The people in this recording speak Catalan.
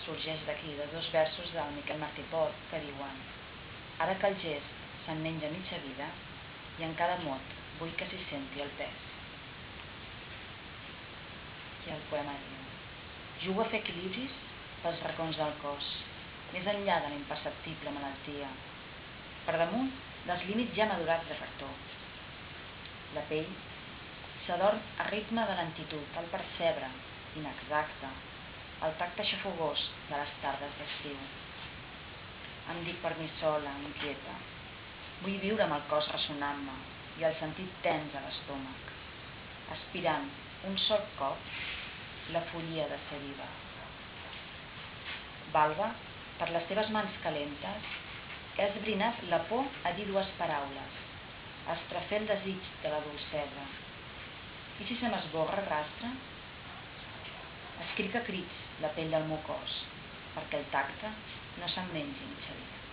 sorgeix d'aquí, de dos versos del Miquel Martí i Pol, que diuen: ara que el gest se'n menja mitja vida i en cada mot vull que s'hi senti el pes. I el poema diu: jugo a fer equilibris pels racons del cos, més enllà de la imperceptible malaltia, per damunt dels límits ja madurats de factor. La pell s'adorm a ritme de lentitud al percebre, inexacte, el tacte xafogós de les tardes d'estiu. Em dic per mi sola, inquieta. Vull viure amb el cos ressonant-me i el sentit tens a l'estómac, aspirant un sol cop la follia de ser viva. Valva, per les teves mans calentes, he esbrinat la por a dir dues paraules, a estrafer el desig de la dolcesa. I si se m'esborra el rastre? Escric a crits la pell del meu cos, perquè el tacte no se'n mengi mitja vida.